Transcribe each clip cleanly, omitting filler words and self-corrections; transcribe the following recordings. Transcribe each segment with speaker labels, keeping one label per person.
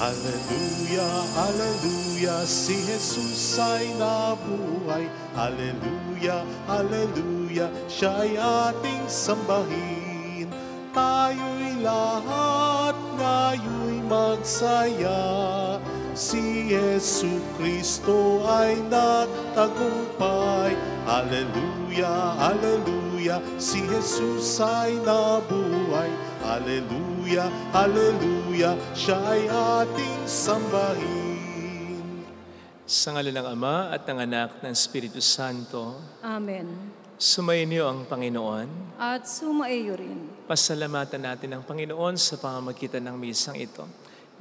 Speaker 1: Hallelujah, hallelujah, si Jesus ay nabuhay. Hallelujah, hallelujah, siya'y ating sambahin. Tayo'y lahat ngayon'y magsaya. Si Jesu Kristo ay nagtagumpay. Hallelujah, hallelujah, si Jesus ay nabuhay. Hallelujah, hallelujah, siya ay ating sambahin.
Speaker 2: Sa ngalan ng Ama at ng Anak ng Espiritu Santo.
Speaker 3: Amen.
Speaker 2: Sumainyo ang Panginoon.
Speaker 3: At sumaiyo rin.
Speaker 2: Pasalamatan natin ang Panginoon sa pamamagitan ng misang ito,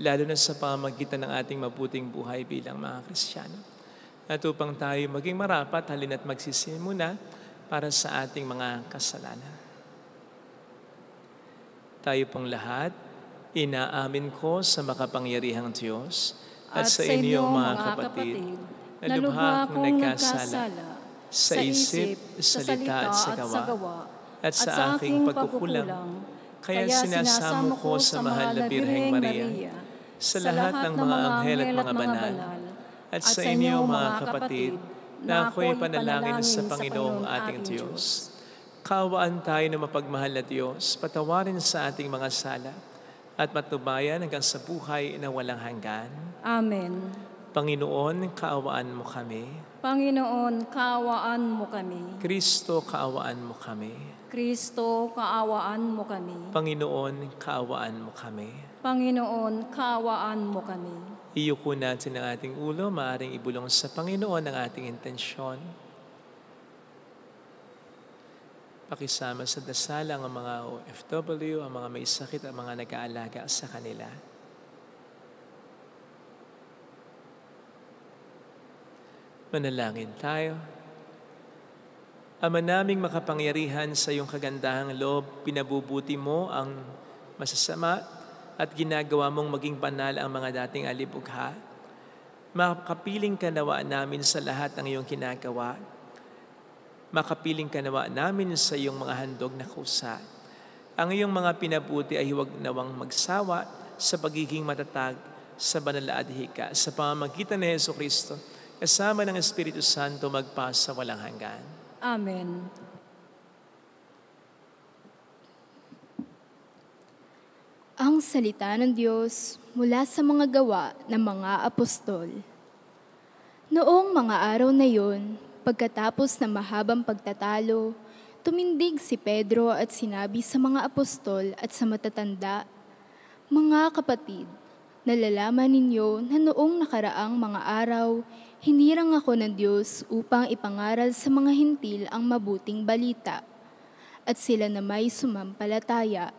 Speaker 2: lalo na sa pamamagitan ng ating mabuting buhay bilang mga Kristiyano. At upang tayo maging marapat, halina't magsisin muna para sa ating mga kasalanan. Tayo pong lahat, inaamin ko sa makapangyarihang Diyos at sa inyo mga kapatid, na lubha akong nagkasala sa isip, salita at sa gawa, at sa aking pagkukulang. Kaya sinasamo ko sa mahal na Birheng Maria, sa lahat ng mga anghel at mga banal, at sa inyo mga kapatid, na ako'y panalangin sa Panginoong ating Diyos. Kaawaan tayo na mapagmahal na Diyos, patawarin sa ating mga sala, at matnubayan hanggang sa buhay na walang hanggan.
Speaker 3: Amen.
Speaker 2: Panginoon, kaawaan mo kami.
Speaker 3: Panginoon, kaawaan mo kami.
Speaker 2: Kristo, kaawaan mo kami.
Speaker 3: Kristo, kaawaan mo kami.
Speaker 2: Panginoon, kaawaan mo kami.
Speaker 3: Panginoon, kaawaan mo kami.
Speaker 2: Iyuko natin ang ating ulo, maaaring ibulong sa Panginoon ang ating intensyon. Pakisama sa dasal ang mga OFW, ang mga may sakit, ang mga nag-aalaga sa kanila. Manalangin tayo. Ama naming makapangyarihan, sa iyong kagandahang loob, pinabubuti mo ang masasama at ginagawa mong maging banal ang mga dating alibugha. Makapiling ka nawa namin sa lahat ng iyong kinagawa. Makapiling ka nawa namin sa iyong mga handog na kusa. Ang iyong mga pinabuti ay huwag nawang magsawa sa pagiging matatag sa banal na adhika sa pamamagitan ni Jesu Kristo, kasama ng Espiritu Santo magpasa walang hanggan.
Speaker 3: Amen.
Speaker 4: Ang salita ng Diyos mula sa mga gawa ng mga apostol. Noong mga araw na yon, pagkatapos ng mahabang pagtatalo, tumindig si Pedro at sinabi sa mga apostol at sa matatanda, "Mga kapatid, nalalaman ninyo na noong nakaraang mga araw, hinirang ako ng Diyos upang ipangaral sa mga hintil ang mabuting balita, at sila na may sumampalataya.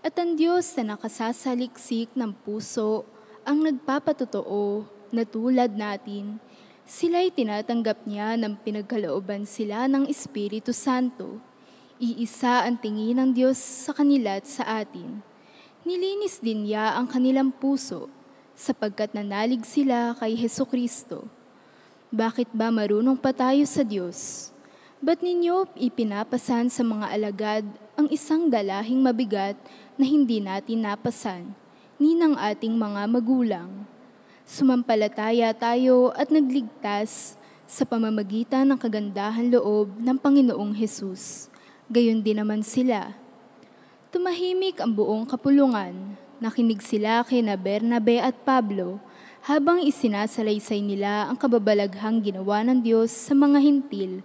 Speaker 4: At ang Diyos na nakasasaliksik ng puso ang nagpapatotoo na tulad natin, sila'y tinatanggap niya ng pinagkalooban sila ng Espiritu Santo. Iisa ang tingin ng Diyos sa kanila at sa atin. Nilinis din niya ang kanilang puso, sapagkat nanalig sila kay Hesukristo. Bakit ba marunong pa tayo sa Diyos? Ba't ninyo ipinapasan sa mga alagad ang isang dalahing mabigat na hindi natin napasan, ni ng ating mga magulang? Sumampalataya tayo at nagligtas sa pamamagitan ng kagandahan loob ng Panginoong Hesus. Gayon din naman sila. Tumahimik ang buong kapulungan. Nakinig sila kina Bernabe at Pablo habang isinasalaysay nila ang kababalaghang ginawa ng Diyos sa mga hintil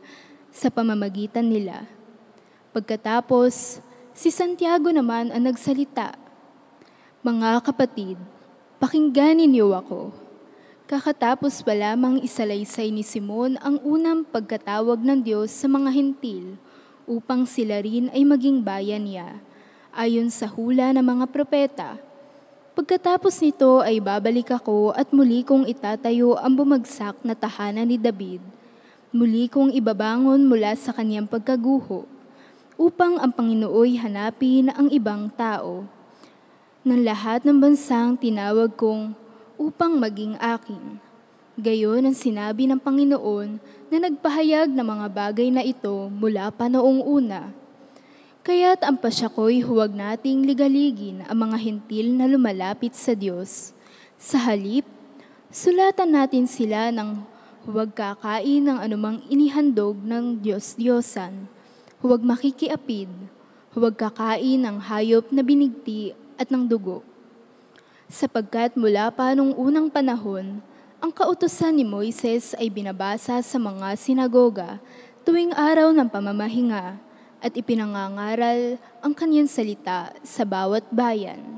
Speaker 4: sa pamamagitan nila. Pagkatapos, si Santiago naman ang nagsalita, "Mga kapatid, pakinggan ninyo ako." Kakatapos pa lamang isalaysay ni Simon ang unang pagkatawag ng Diyos sa mga hintil upang sila rin ay maging bayan niya, ayon sa hula ng mga propeta. Pagkatapos nito ay babalik ako at muli kong itatayo ang bumagsak na tahanan ni David. Muli kong ibabangon mula sa kanyang pagkaguho, upang ang Panginooy hanapin ang ibang tao. Ng lahat ng bansang tinawag kong upang maging akin. Gayon ang sinabi ng Panginoon na nagpahayag ng mga bagay na ito mula pa noong una. Kaya't ang pasya ko'y huwag nating ligaligin ang mga hintil na lumalapit sa Diyos, Sa halip, sulatan natin sila ng huwag kakain ng anumang inihandog ng Diyos-Diyosan, huwag makikiapid, huwag kakain ng hayop na binigti at ng dugo. Sapagkat mula pa nung unang panahon, ang kautusan ni Moises ay binabasa sa mga sinagoga tuwing araw ng pamamahinga at ipinangangaral ang kanyang salita sa bawat bayan.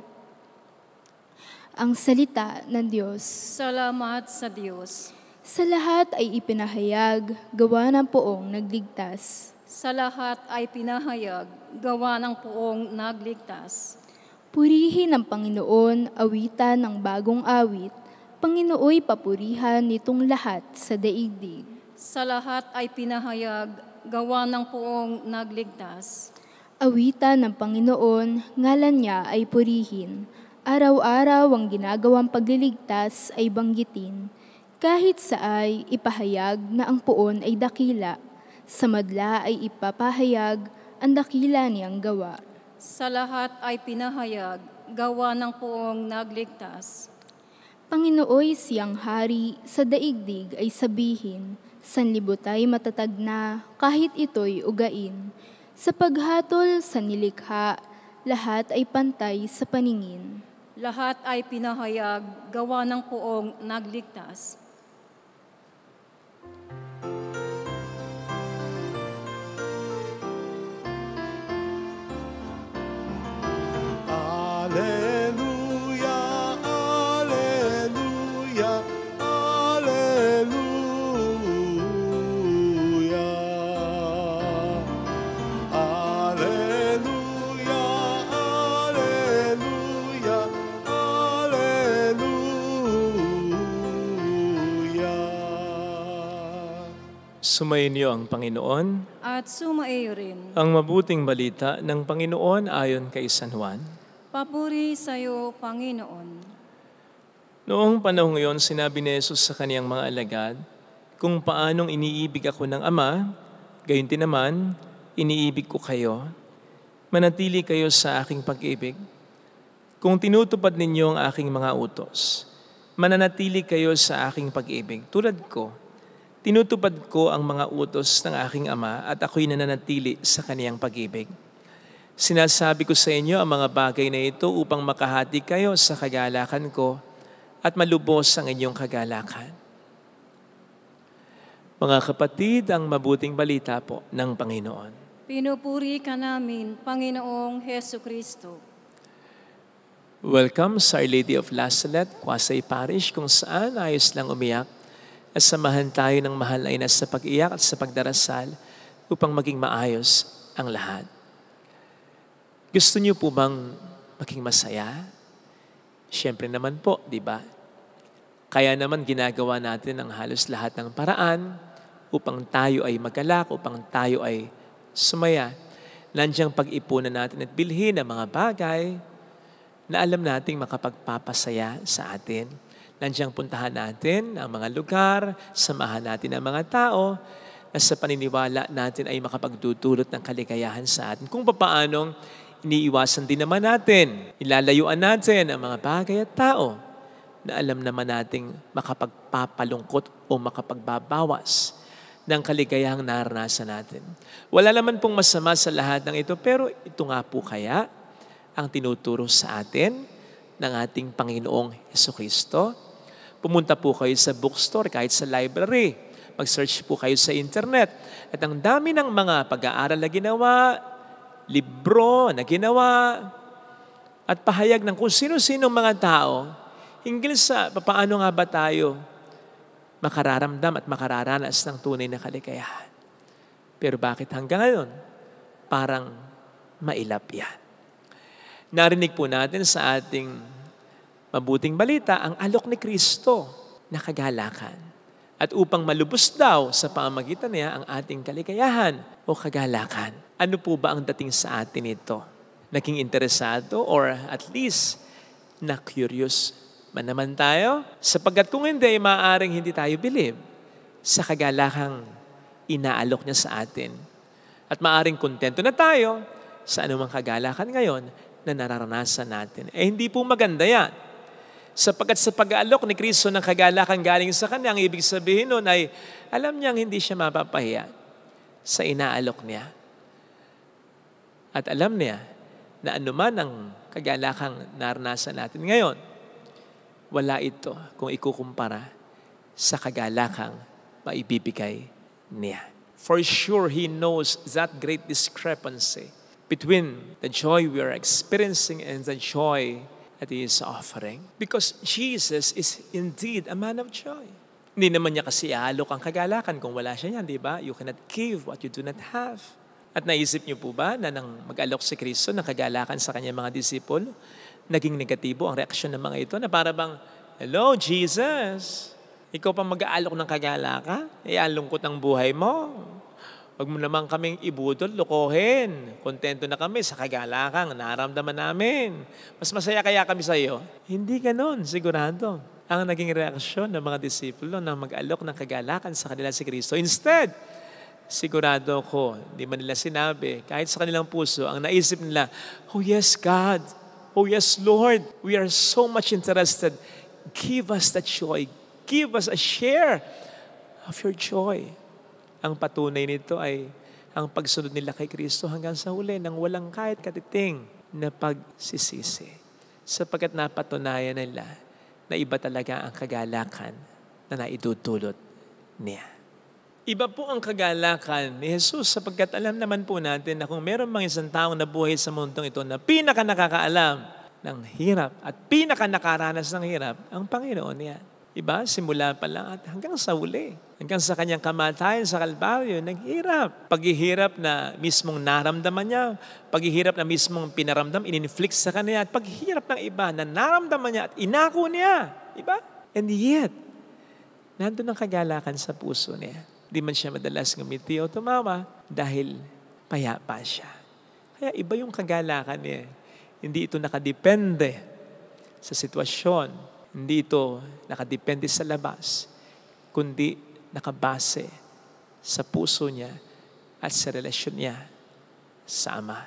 Speaker 4: Ang salita ng Diyos.
Speaker 3: Salamat sa Diyos.
Speaker 4: Sa lahat ay ipinahayag, gawa ng poong nagligtas.
Speaker 3: Sa lahat ay pinahayag, gawa ng poong nagligtas.
Speaker 4: Purihin ang Panginoon, awitan ng bagong awit, Panginooy papurihan nitong lahat sa daigdig.
Speaker 3: Sa lahat ay pinahayag, gawa ng poong nagligtas.
Speaker 4: Awitan ng Panginoon, ngalan niya ay purihin. Araw-araw ang ginagawang pagliligtas ay banggitin. Kahit saay ipahayag na ang poon ay dakila. Sa madla ay ipapahayag ang dakila niyang gawa.
Speaker 3: Sa lahat ay pinahayag, gawa ng poong nagligtas.
Speaker 4: Panginooy siyang hari sa daigdig ay sabihin, sanlibutay matatag na kahit ito'y ugain. Sa paghatol sa nilikha, lahat ay pantay sa paningin.
Speaker 3: Lahat ay pinahayag, gawa ng poong nagligtas.
Speaker 1: Alleluia, alleluia, alleluia. Alleluia, alleluia, alleluia.
Speaker 2: Sumainyo ang Panginoon.
Speaker 3: At sumaiyo rin.
Speaker 2: Ang mabuting balita ng Panginoon ayon kay San Juan.
Speaker 3: Papuri sa iyo, Panginoon.
Speaker 2: Noong panahong iyon, sinabi ni Jesus sa kaniyang mga alagad, kung paanong iniibig ako ng Ama, gayon din naman, iniibig ko kayo. Manatili kayo sa aking pag-ibig. Kung tinutupad ninyo ang aking mga utos, mananatili kayo sa aking pag-ibig. Tulad ko, tinutupad ko ang mga utos ng aking Ama at ako'y nananatili sa kaniyang pag-ibig. Sinasabi ko sa inyo ang mga bagay na ito upang makahati kayo sa kagalakan ko at malubos ang inyong kagalakan. Mga kapatid, ang mabuting balita po ng Panginoon.
Speaker 3: Pinupuri ka namin, Panginoong Hesu Kristo.
Speaker 2: Welcome sa Our Lady of La Salette, Quasay Parish, kung saan ayos lang umiyak at samahan tayo ng mahal na ina sa pag-iyak at sa pagdarasal upang maging maayos ang lahat. Gusto niyo po bang maging masaya? Siyempre naman po, di ba? Kaya naman ginagawa natin ang halos lahat ng paraan upang tayo ay magalak, upang tayo ay sumaya. Nandiyan pag-ipunan natin at bilhin ang mga bagay na alam nating makapagpapasaya sa atin. Nandiyan puntahan natin ang mga lugar, samahan natin ang mga tao na sa paniniwala natin ay makapagdudulot ng kaligayahan sa atin. Kung papaanong iniiwasan din naman natin, ilalayuan natin ang mga bagay at tao na alam naman nating makapagpapalungkot o makapagbabawas ng kaligayahang naranasan natin. Wala naman pong masama sa lahat ng ito, pero ito nga po kaya ang tinuturo sa atin ng ating Panginoong Jesucristo. Pumunta po kayo sa bookstore, kahit sa library. Mag-search po kayo sa internet. At ang dami ng mga pag-aaral na ginawa, libro na ginawa, at pahayag ng kung sino-sino mga tao hinggil sa paano nga ba tayo makararamdam at makararanas ng tunay na kaligayahan. Pero bakit hanggang ngayon parang mailap yan? Narinig po natin sa ating mabuting balita ang alok ni Kristo na kagalakan. At upang malubos daw sa pamamagitan niya ang ating kaligayahan o kagalakan. Ano po ba ang dating sa atin ito? Naging interesado or at least na-curious man naman tayo? Sapagkat kung hindi, maaaring hindi tayo believe sa kagalakang inaalok niya sa atin. At maaaring kontento na tayo sa anumang kagalakan ngayon na nararanasan natin. Eh hindi po maganda yan. Sapagkat sa pag-aalok ni Kristo ng kagalakan galing sa Kanya, ang ibig sabihin nun ay alam niyang hindi siya mapapahiya sa inaalok niya. At alam niya na anuman ang kagalakang naranasan natin ngayon, wala ito kung ikukumpara sa kagalakang maibibigay niya. For sure, He knows that great discrepancy between the joy we are experiencing and the joy that He is offering. Because Jesus is indeed a man of joy. Hindi naman niya kasi iaalok ang kagalakan kung wala siya niyan, di ba? You cannot give what you do not have. At naisip niyo po ba na nang mag-alok si Kristo ng kagalakan sa kanyang mga disipulo, naging negatibo ang reaksyon ng mga ito na para bang, hello, Jesus! Ikaw pa mag-aalok ng kagalakan? Alungkot ang buhay mo. Huwag mo naman kaming ibudol, lokohin. Kontento na kami sa kagalakang naramdaman namin. Mas masaya kaya kami sa iyo? Hindi ganon, sigurado. Ang naging reaksyon ng mga disipulo na mag-alok ng kagalakan sa kanila si Kristo. Instead, sigurado ko, di man nila sinabi, kahit sa kanilang puso, ang naisip nila, oh yes, God. Oh yes, Lord. We are so much interested. Give us that joy. Give us a share of your joy. Ang patunay nito ay ang pagsunod nila kay Kristo hanggang sa huli nang walang kahit katiting na pagsisisi. Sapagkat napatunayan nila na iba talaga ang kagalakan na naidudulot niya. Iba po ang kagalakan ni Jesus sapagkat alam naman po natin na kung meron mga isang taong nabuhay sa mundong ito na pinaka nakakaalam ng hirap at pinaka nakaranas ng hirap, ang Panginoon niya. Iba, simula pa lang at hanggang sa huli. Hanggang sa kanyang kamatayan sa Kalbaryo, naghirap. Paghihirap na mismong naramdaman niya, paghihirap na mismong pinaramdam, ininflict sa kanya, at paghihirap ng iba na naramdaman niya at inako niya. Iba? And yet, nandun ang kagalakan sa puso niya. Di man siya madalas ngumiti o tumawa dahil payapa siya. Kaya iba yung kagalakan niya. Hindi ito nakadepende sa sitwasyon. Hindi ito nakadepende sa labas, kundi nakabase sa puso niya at sa relasyon niya sa Ama.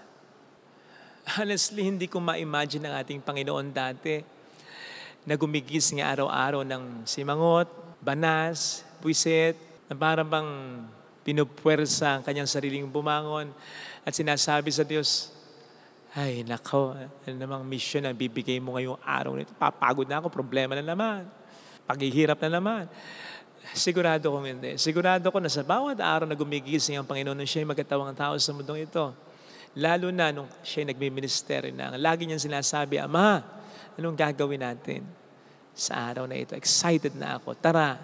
Speaker 2: Honestly, hindi ko ma-imagine ang ating Panginoon dati na gumigising araw-araw ng simangot, banas, buwisit, na parang bang pinupwersa ang kanyang sariling bumangon at sinasabi sa Diyos, ay, nako, ano namang mission na bibigay mo ngayong araw nito? Papagod na ako, problema na naman. Paghihirap na naman. Sigurado kong hindi. Sigurado ko na sa bawat araw na gumigising ang Panginoon nung siya'y magkatawang tao sa mundong ito. Lalo na nung siya'y nagmi-ministeri na. Lagi niyang sinasabi, Ama, anong gagawin natin sa araw na ito? Excited na ako. Tara,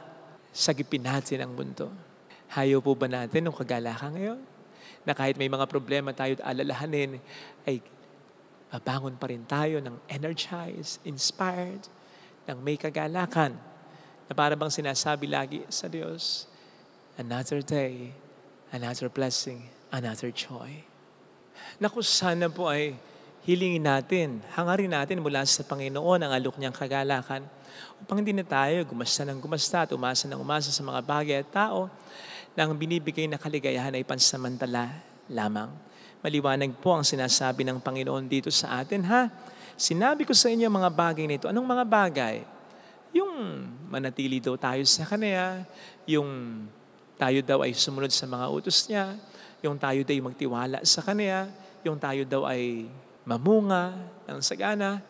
Speaker 2: sagipin natin ang mundo. Hayo po ba natin nung kagalakan ngayon? Na kahit may mga problema tayo alalahanin, ay babangon pa rin tayo ng energized, inspired, ng may kagalakan. Na para bang sinasabi lagi sa Diyos, another day, another blessing, another joy. Naku, sana po ay hilingin natin, hangarin natin mula sa Panginoon ang alok niyang kagalakan upang hindi na tayo gumasta ng gumasta at umasa ng umasa sa mga bagay at tao na ang binibigay na kaligayahan ay pansamantala lamang. Maliwanag po ang sinasabi ng Panginoon dito sa atin, ha? Sinabi ko sa inyo mga bagay nito. Anong mga bagay? Yung manatili daw tayo sa Kanya, yung tayo daw ay sumunod sa mga utos niya, yung tayo daw ay magtiwala sa Kanya, yung tayo daw ay mamunga ng sagana.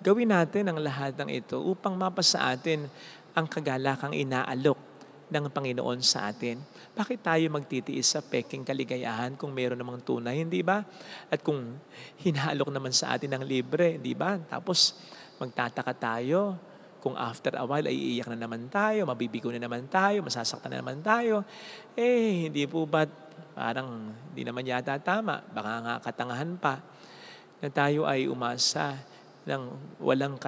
Speaker 2: Gawin natin ang lahat ng ito upang mapasa atin ang kagalakang inaalok ng Panginoon sa atin. Bakit tayo magtitiis sa peking kaligayahan kung mayroon namang tunay, hindi ba? At kung hinalok naman sa atin ng libre, hindi ba? Tapos magtataka tayo kung after a while ay iiyak na naman tayo, mabibigo na naman tayo, masasaktan na naman tayo. Hindi po ba parang hindi naman yata tama, baka nga katangahan pa, na tayo ay umasa ng walang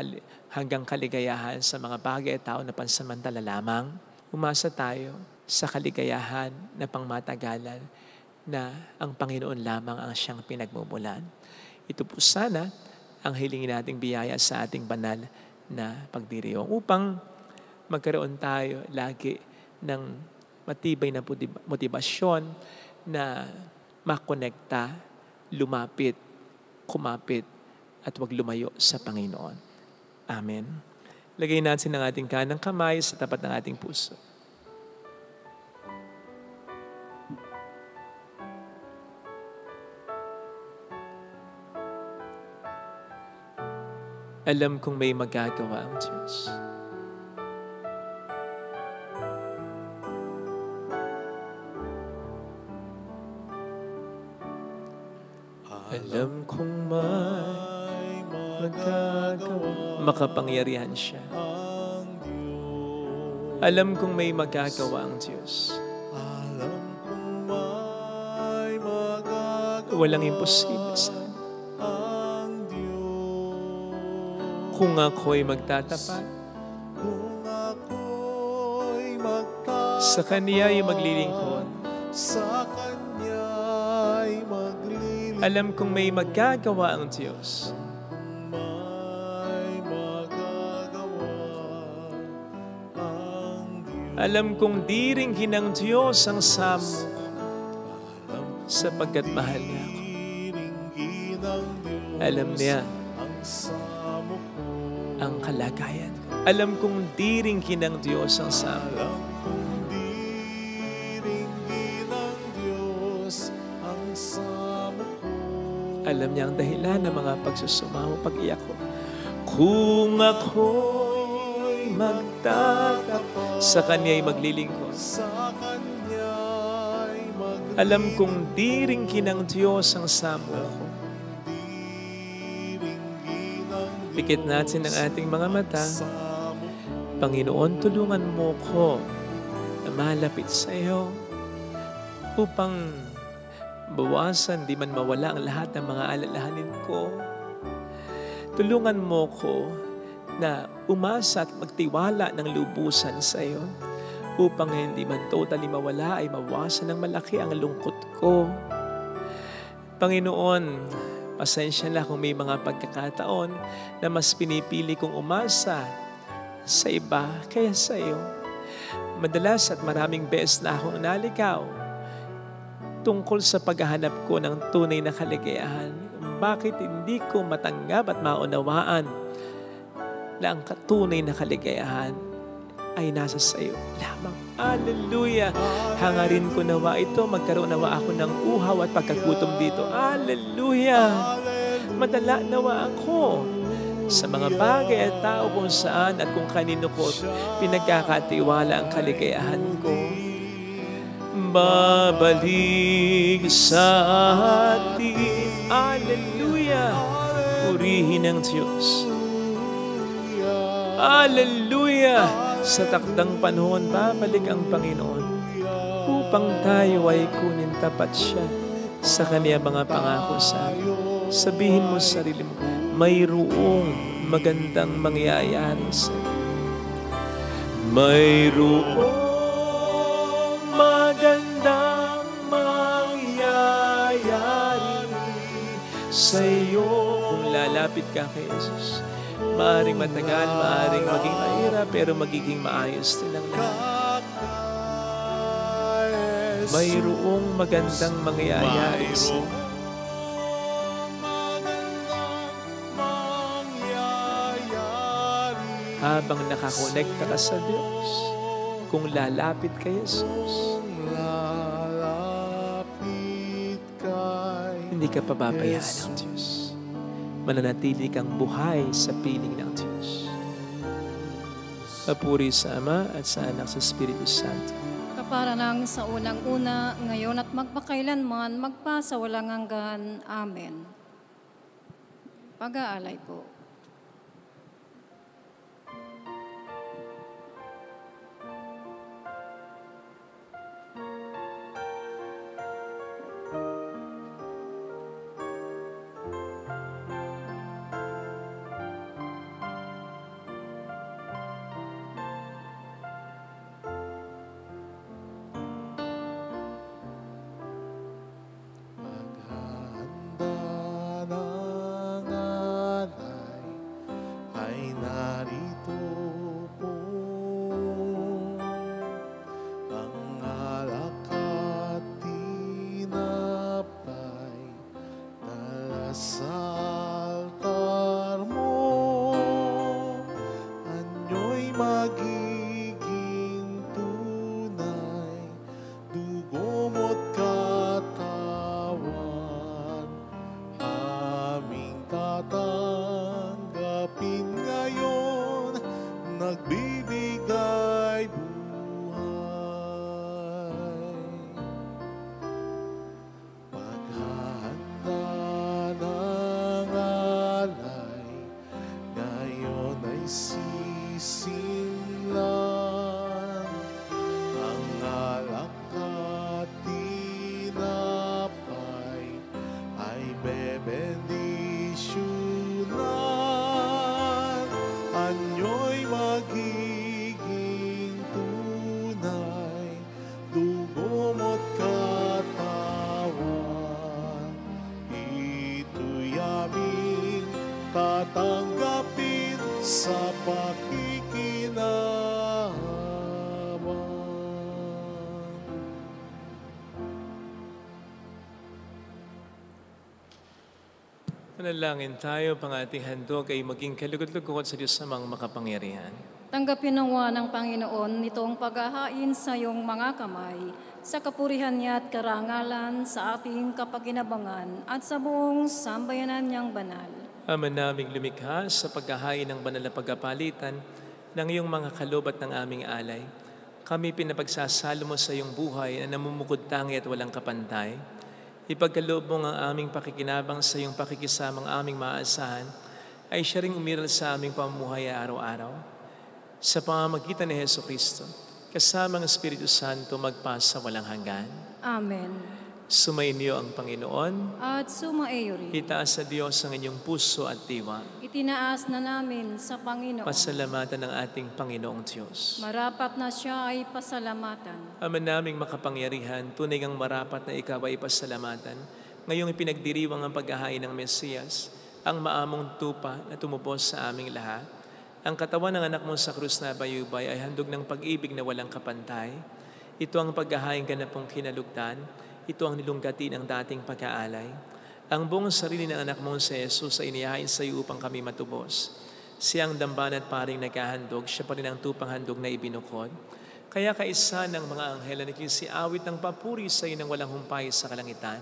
Speaker 2: hanggang kaligayahan sa mga bagay at tao na pansamantala lamang. Umasa tayo sa kaligayahan na pangmatagalan na ang Panginoon lamang ang siyang pinagmumulan. Ito po sana ang hilingin nating biyaya sa ating banal na pagdiriwang upang magkaroon tayo lagi ng matibay na motibasyon na makonekta, lumapit, kumapit, at huwag lumayo sa Panginoon. Amen. Lagay natin ang ating kanang kamay sa tapat ng ating puso. Alam kong may magagawa ang Diyos. Alam kong may magagawa. Makapangyarihan siya.
Speaker 1: ang Diyos.
Speaker 2: Alam kong may magagawa ang Diyos.
Speaker 1: Alam kong may magagawa
Speaker 2: Walang imposible sa Kanya.
Speaker 1: ang Diyos.
Speaker 2: Kung ako'y magtatapat,
Speaker 1: Kung ako'y magtatapat
Speaker 2: sa Kaniya'y maglilingkod.
Speaker 1: sa Kanya'y maglilingkod,
Speaker 2: Alam kong may magagawa ang Diyos.
Speaker 1: may magagawa ang Diyos.
Speaker 2: Alam kong di ringin ng Diyos ang samo sapagkat mahal niya ako.
Speaker 1: Diringgin ng Diyos
Speaker 2: Alam niya
Speaker 1: ang samo ko.
Speaker 2: ang kalagayan ko. Alam kong di ringin ng Diyos ang samo.
Speaker 1: Alam kong diringgin ng Diyos ang samo ko.
Speaker 2: Alam niya ang dahilan ng mga pagsusumaw, pag-iyak ko. Kung ako'y magtatapat, sa Kanya'y maglilingkod.
Speaker 1: Sa Kanya'y maglilingkod,
Speaker 2: Alam kong di ringin ng Diyos ang samo ko.
Speaker 1: diringgin ng
Speaker 2: Pikit natin ang ating mga mata.
Speaker 1: samo ko.
Speaker 2: Panginoon, tulungan mo ko na malapit sa iyo upang bawasan, di man mawala ang lahat ng mga alalahanin ko. Tulungan mo ko na umasa at magtiwala ng lubusan sa iyo upang hindi man totally mawala ay mawasan ng malaki ang lungkot ko. Panginoon, pasensya na kung may mga pagkakataon na mas pinipili kong umasa sa iba kaya sa iyo. Madalas at maraming beses na akong naligaw tungkol sa paghahanap ko ng tunay na kaligayahan. Bakit hindi ko matanggap at maunawaan na ang tunay na kaligayahan ay nasa sa iyo lamang. Hallelujah! Hangarin ko nawa ito, magkaroon nawa ako ng uhaw at pagkagutom dito. Hallelujah! Madala nawa ako sa mga bagay at tao kung saan at kung kanino ko pinagkakatiwala ang kaligayahan ko. Babalik sa atin. Hallelujah! Purihin ang Diyos. Hallelujah! Sa takdang panahon, babalik ang Panginoon upang tayo ay kunin tapat siya sa Kanya mga pangako sa atin. Sabihin mo sa sarili mo, mayroong magandang mangyayari sa iyo. Mayroong magandang mangyayari sa iyo. Kung lalapit ka kay Jesus, maaaring matagal, maaaring maging mahirap, pero magiging maayos din ang lahat. Mayroong magandang mangyayari sa iyo. Habang nakakonekta ka sa Diyos, kung lalapit kay Jesus,
Speaker 1: Lalapit kay
Speaker 2: hindi ka pababayaan ng Diyos. Mananatili kang buhay sa piling ng Diyos. Papuri sa Ama at sa Anak sa Espiritu Santo.
Speaker 3: Kapara ng sa unang-una, ngayon at magpakailanman, magpasa walang hanggan. Amen. Pag-aalay po.
Speaker 1: Maghahanda ng alay, ay narito po ang alak at tinapay, dala sa altar mo. Anyo bendisyonan, anyo'y magiging tunay, dugo mo't katawan. Ito'y aming tatanggapin sa pakikinabang.
Speaker 2: Manalangin tayo, pang ating handog ay maging kalugod-lugod sa Diyos namang makapangyarihan.
Speaker 3: Tanggapin nawa ng Panginoon nitong paghahain sa iyong mga kamay, sa kapurihan niya at karangalan sa ating kapakinabangan at sa buong sambayanan niyang banal.
Speaker 2: Ama naming lumikha sa paghahain ng banal na pagkapalitan ng iyong mga kalob at ng aming alay, kami pinapagsasalo mo sa iyong buhay na namumukod tangi at walang kapantay. Ipagkaloob mo ang aming pakikinabang sa iyong pakikisamang aming maaasahan, ay siya ring umiral sa aming pamumuhay araw-araw. Sa pamamagitan ni Heso Kristo, kasama ng Espiritu Santo magpasa walang hanggan.
Speaker 3: Amen.
Speaker 2: Sumainyo ang Panginoon.
Speaker 3: At sumaiyo rin.
Speaker 2: Itaas sa Diyos ang inyong puso at diwa.
Speaker 3: Itinaas na namin sa Panginoon.
Speaker 2: Pasalamatan ng ating Panginoong Diyos.
Speaker 3: Marapat na siya ay pasalamatan.
Speaker 2: Ama naming makapangyarihan, tunay ngang marapat na ikaw ay pasalamatan. Ngayong ipinagdiriwang ang paghahain ng Mesiyas, ang maamong tupa na tumupos sa aming lahat. Ang katawan ng anak mo sa krus na bayubay ay handog ng pag-ibig na walang kapantay. Ito ang paghahain ganapong kinalugtan. Ito ang nilunggati ng dating pag-aalay. Ang buong sarili ng anak mo sa Jesus ay inihain sa iyo upang kami matubos. Siya ang damban at paring naghahandog, siya pa rin ang tupang handog na ibinukod. Kaya kaisa ng mga anghel na nagsisiawit ng papuri sa iyo ng walang humpay sa kalangitan,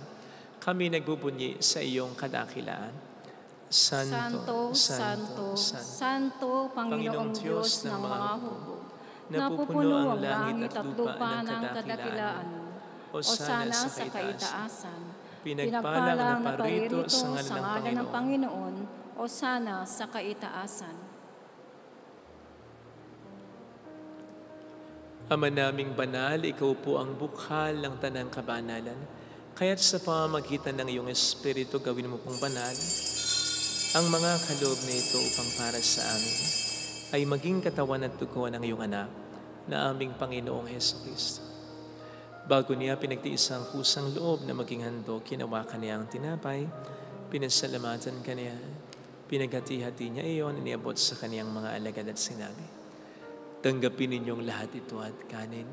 Speaker 2: kami nagbubunyi sa iyong kadakilaan.
Speaker 3: Santo, Santo, Santo, Panginoong Diyos ng mga hukbo. Napupuno ang langit at lupa ng kadakilaan mo. Osana sa kaitaasan. Pinagpalang na paririto sa ngalan ng Panginoon. Osana sa kaitaasan.
Speaker 2: Ama naming banal, ikaw po ang bukhal ng tanang kabanalan. Kaya't sa pamamagitan ng iyong Espiritu, gawin mo pong banal ang mga kaloob na ito upang para sa amin ay maging katawan at dugo ng iyong anak na aming Panginoong Heso Kristo. Bago niya pinagtiis ang kusang loob na maging handog, kinawakan niya ang tinapay, pinasalamatan kaniya, pinaghati-hati niya iyon, iniabot sa kaniyang mga alagad at sinabi, tanggapin ninyong lahat ito at kanin.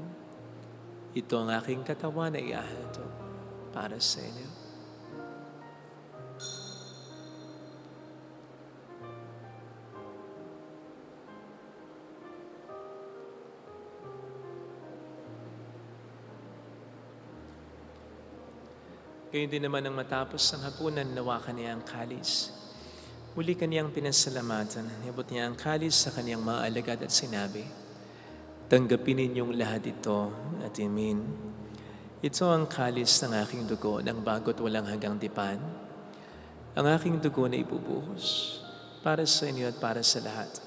Speaker 2: Ito ang aking katawan na iahandog para sa inyo. Gayon din naman ang matapos ang hapunan, nawakan niya ang kalis. Muli kaniyang pinasalamatan, nibot niya ang kalis sa kaniyang mga alagad at sinabi, tanggapin ninyong lahat ito at imin. Ito ang kalis ng aking dugo ng bago't walang hanggang tipan. Ang aking dugo na ibubuhos para sa inyo at para sa lahat.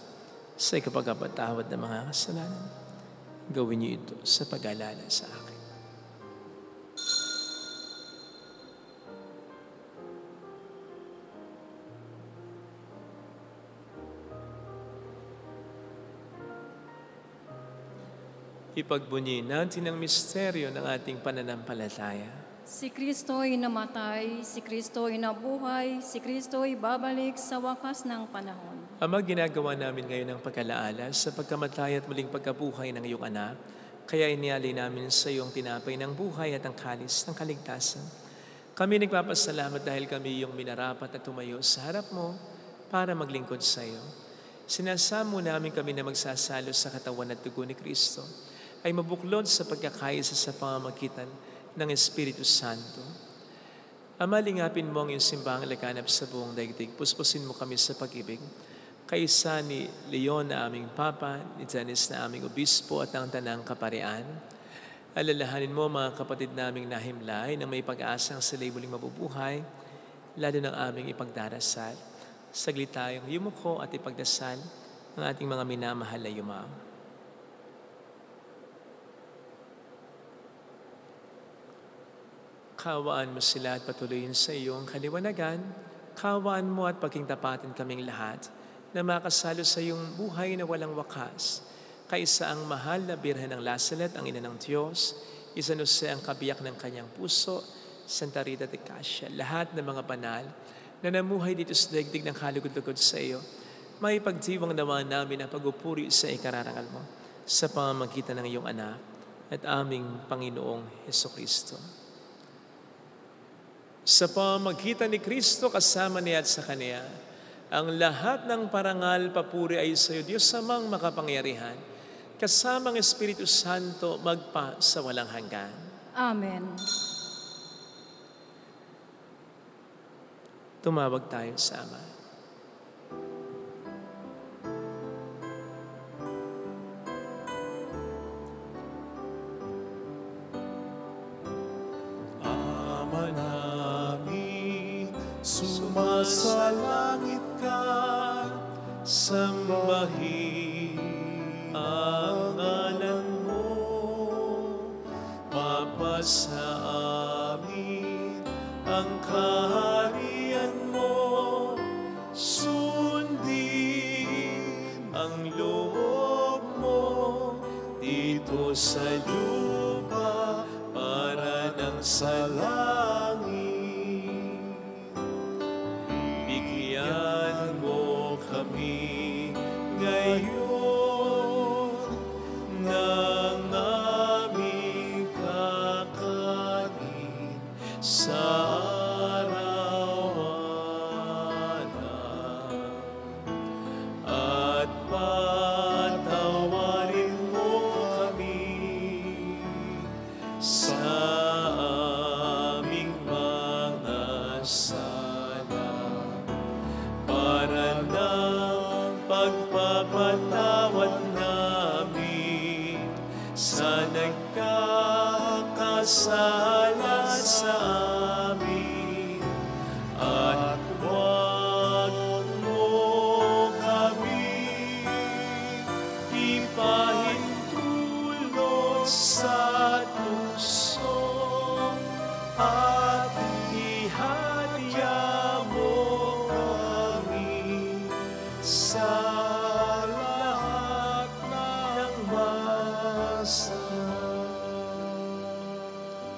Speaker 2: Sa ikapagpatawad ng mga kasalanan, gawin niyo ito sa pag-alala sa akin. Ipagbunyi natin ang misteryo ng ating pananampalataya.
Speaker 3: Si Kristo ay namatay, si Kristo ay nabuhay, si Kristo ay babalik sa wakas ng panahon.
Speaker 2: Ama, ginagawa namin ngayon ang pag-alaala sa pagkamatay at muling pagkabuhay ng iyong anak, kaya inialay namin sa iyong tinapay ng buhay at ang kalis ng kaligtasan. Kami nagpapasalamat dahil kami iyong minarapat at tumayo sa harap mo para maglingkod sa iyo. Sinasamo namin kami na magsasalo sa katawan at dugo ni Kristo ay mabuklod sa pagkakaisa sa pamamagitan ng Espiritu Santo. Ama, lingapin mo ang iyong simbahang laganap sa buong daigdig. Puspusin mo kami sa pag-ibig. Kaisa ni Leon na aming Papa, ni Janice na aming Obispo at ang Tanang Kaparian. Alalahanin mo mga kapatid naming nahimlay na may pag-asang sila'y muling mabubuhay, lalo ng aming ipagdarasal. Saglit tayong yumuko at ipagdasal ang ating mga minamahal na yumao. Kaawaan mo sila at patuloyin sa iyong kaliwanagan. Kaawaan mo at pagkingtapatin kaming lahat na makasalo sa iyong buhay na walang wakas. Kaisa ang mahal na Birhen ng Lasalet, ang ina ng Diyos, San Jose ang kabiyak ng kanyang puso, Santa Rita de Casia, lahat ng mga banal na namuhay dito sa daigdig ng kalugod-lugod sa iyo, may pagdiwang naman namin ang pagupuri sa ikararangal mo sa pamamagitan ng iyong anak at aming Panginoong Hesukristo. Sa pamamagitan ni Kristo kasama niya at sa Kanya, ang lahat ng parangal papuri ay sa iyo, Diyos Amang makapangyarihan, kasama ang Espiritu Santo magpa sa walang hanggan.
Speaker 3: Amen.
Speaker 2: Tumawag tayo sa Ama.
Speaker 1: Ama namin, sumasalangit ka,
Speaker 2: Sambahin ang ngalan mo, mapasa amin ang kaharian mo, sundin ang loob mo dito sa lupa para ng sa langit. Bigyan mo kami ngayon ng aming kakanin sa araw-araw. At patawarin mo kami sa aming mga sala para ng pagpapatawad namin sa nagkakasala sa amin. At huwag mo kami ipahintulot sa tukso at ihadya mo kami sa lahat ng masama.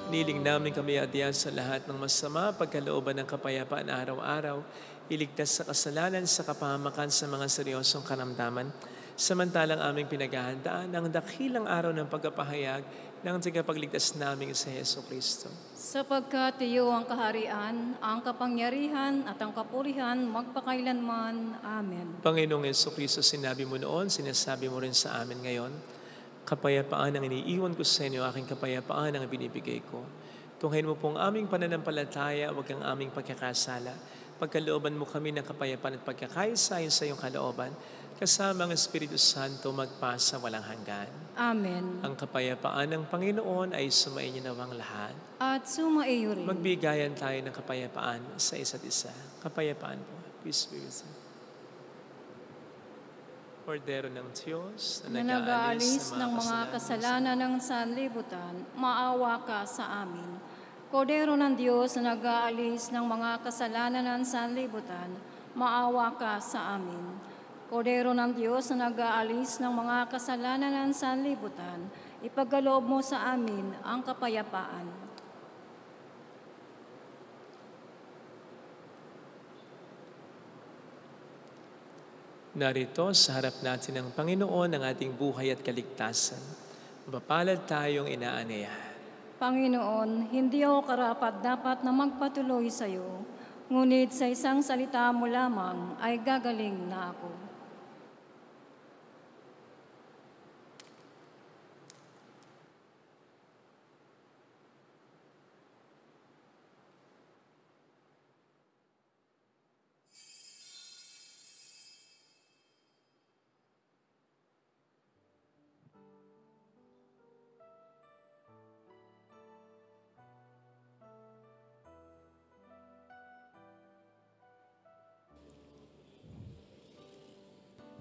Speaker 2: Niling namin kami adya sa lahat ng masama, pagkalooban ng kapayapaan araw-araw, iligtas sa kasalanan, sa kapahamakan sa mga seryosong karamdaman, samantalang aming pinaghahandaan ang dakilang araw ng pagkapahayag ng tagapagligtas naming sa Hesukristo.
Speaker 3: Sapagkat iyo ang kaharian, ang kapangyarihan at ang kapurihan magpakailanman. Amen.
Speaker 2: Panginoong Hesukristo, sinabi mo noon, sinasabi mo rin sa amin ngayon, kapayapaan ang iniiwan ko sa inyo, aking kapayapaan ang binibigay ko. Tunghayin mo pong aming pananampalataya, huwag ang aming pagkakasala. Pagkalooban mo kami ng kapayapaan at pagkakaisa sa iyong kalooban, kasama ang Espiritu Santo magpasa walang hanggan.
Speaker 3: Amen.
Speaker 2: Ang kapayapaan ng Panginoon ay sumainyo nawang lahat.
Speaker 3: At sumaiyo rin.
Speaker 2: Magbigayan tayo ng kapayapaan sa isa't isa. Kapayapaan po. Peace be with you. Kordero ng Diyos
Speaker 3: Na nag-aalis ng mga kasalanan ng sanlibutan, maawa ka sa amin. Kordero ng Diyos na nag-aalis ng mga kasalanan ng sanlibutan, maawa ka sa amin. Kordero ng Diyos na nag-aalis ng mga kasalanan ng sanlibutan, ipagkaloob mo sa amin ang kapayapaan.
Speaker 2: Narito sa harap natin ng Panginoon ang ating buhay at kaligtasan. Mapalad tayong inaanyayahan.
Speaker 3: Panginoon, hindi ako karapat-dapat na magpatuloy sa iyo, ngunit sa isang salita mo lamang ay gagaling na ako.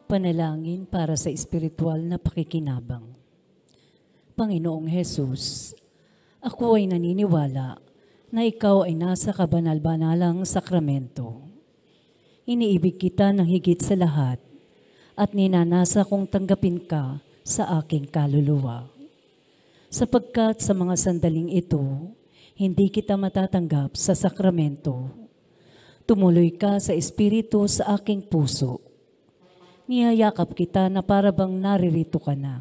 Speaker 5: Panalangin para sa espiritual na pakikinabang. Panginoong Hesus, ako ay naniniwala na ikaw ay nasa kabanal-banalang sakramento. Iniibig kita ng higit sa lahat at ninanasa kong tanggapin ka sa aking kaluluwa. Sapagkat sa mga sandaling ito, hindi kita matatanggap sa sakramento. Tumuloy ka sa Espiritu sa aking puso. Niyayakap kita na para bang naririto ka na.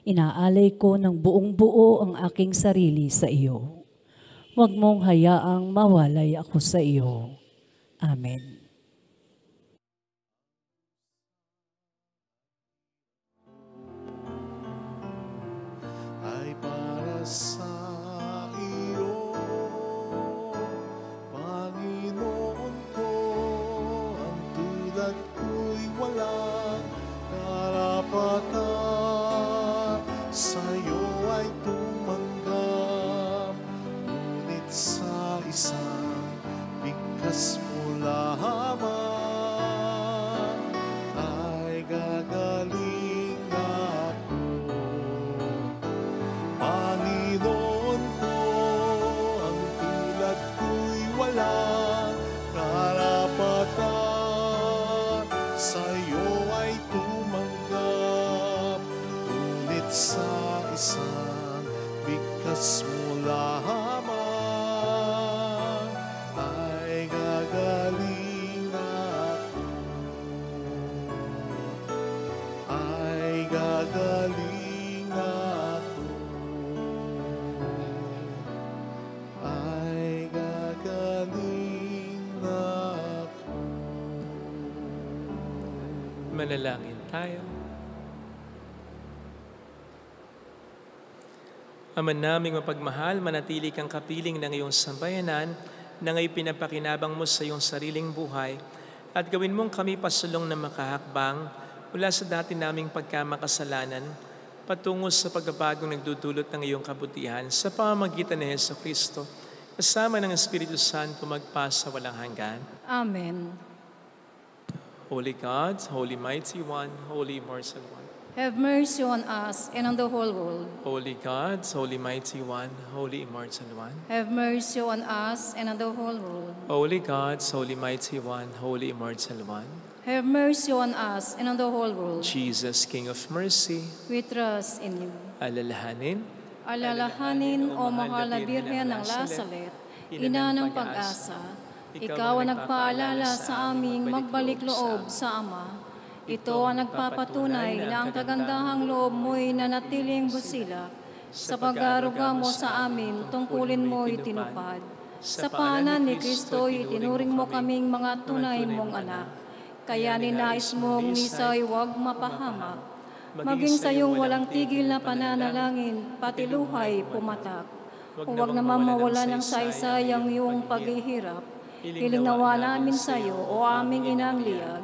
Speaker 5: Inaalay ko ng buong buo ang aking sarili sa iyo. Huwag mong hayaang mawalay ako sa iyo. Amen.
Speaker 1: Ay para sa iyo, Panginoon ko, ang tulad ko'y walang karapatan. Sa'yo ay tumanggap, ngunit sa isang bigkas mo lamang ay gagaling ako. Panginoon ko, ang tulad ko'y walang karapatan. Sa'yo ay tumanggap, ngunit sa isang bigkas mo lamang ay gagaling ako. Ay gagaling ako. Ay gagaling ako.
Speaker 2: Manalangin tayo. Ama naming mapagmahal, manatili kang kapiling ng iyong sambayanan na ngayon pinapakinabang mo sa iyong sariling buhay at gawin mong kami pasulong na makahakbang mula sa dati naming pagkamakasalanan patungo sa pagbabagong nagdudulot ng iyong kabutihan sa pamamagitan ni Jesucristo kasama ng Espiritu Santo magpasa walang hanggan.
Speaker 3: Amen.
Speaker 2: Holy God, Holy Mighty One, Holy Immortal One.
Speaker 3: Have mercy on us and on the whole world.
Speaker 2: Holy God, Holy Mighty One, Holy Immortal One.
Speaker 3: Have mercy on us and on the whole world.
Speaker 2: Holy God, Holy Mighty One, Holy Immortal One.
Speaker 3: Have mercy on us and on the whole world.
Speaker 2: Jesus, King of Mercy,
Speaker 3: We trust in you.
Speaker 2: alalahanin,
Speaker 3: Alalahanin, O mahal na Birhen ng Lazaret, ina ng pag-asa, ikaw ang nagpaalala sa aming magbalik loob sa Ama. Ito ang nagpapatunay na ang kagandahang loob mo'y nanatiling busila. Sa pag-aaruga mo sa amin, tungkulin mo'y tinupad. Sa paanan ni Kristo'y itinuring mo kaming mga tunay mong anak. Kaya ninais mong nisa'y huwag mapahamak. Maging sa iyong walang tigil na pananalangin, pati luhay pumatak. Huwag naman mawala ng saysayang iyong paghihirap. Hiling nawa namin sa iyo, o aming inang liyag,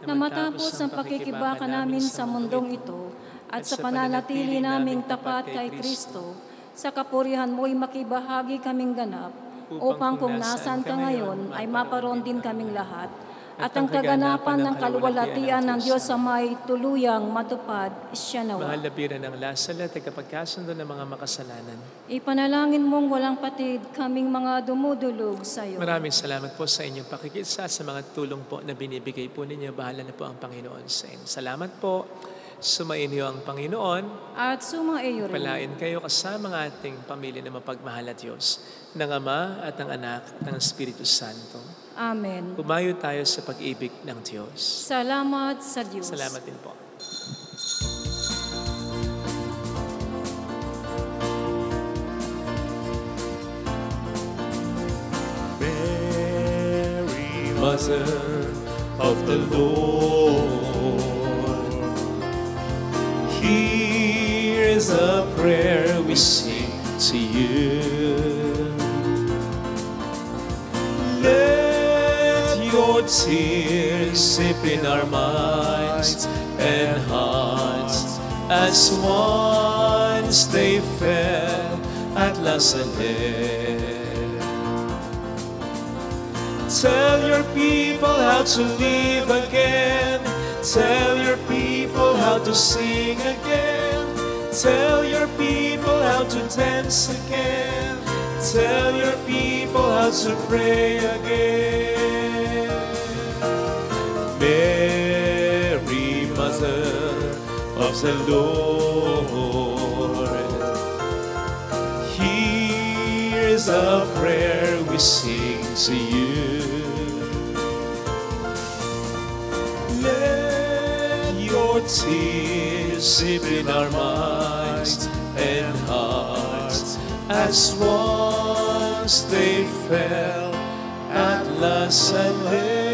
Speaker 3: na matapos ang pakikibaka namin sa mundong ito at sa pananatili naming tapat kay Kristo, sa kapurihan mo'y makibahagi kaming ganap, upang kung nasaan ka ngayon ay maparoon din kaming lahat, at ang kaganapan ng kaluwalhatian ng Diyos sa may tuluyang matupad, siya nawa.
Speaker 2: mahal na Birhen ng Lazaret, tagapagkasundo ng mga makasalanan.
Speaker 3: Ipanalangin mong walang patid kaming mga dumudulog sa iyo.
Speaker 2: Maraming salamat po sa inyong pakikisa sa mga tulong po na binibigay po ninyo. Bahala na po ang Panginoon sa inyo. Salamat po. Sumainyo ang Panginoon.
Speaker 3: At sumaiyo rin.
Speaker 2: Palain kayo kasama ng ating pamilya na mapagmahal at Diyos, ng Ama at ng Anak at ng Espiritu Santo.
Speaker 3: Amen.
Speaker 2: Umayo tayo sa pag-ibig ng Diyos.
Speaker 3: Salamat sa Diyos.
Speaker 2: Salamat din po.
Speaker 1: Mary, Mother of the Lord, here's a prayer we sing to you. Let your tears sip in our minds and hearts as once they fell at Lazaret. Tell your people how to live again. Tell your people how to sing again. Tell your people how to dance again. Tell your people how to pray again. Mary, Mother of the Lord, here's a prayer we sing to you. Let your tears sip in our minds and hearts, as once they fell at last and then.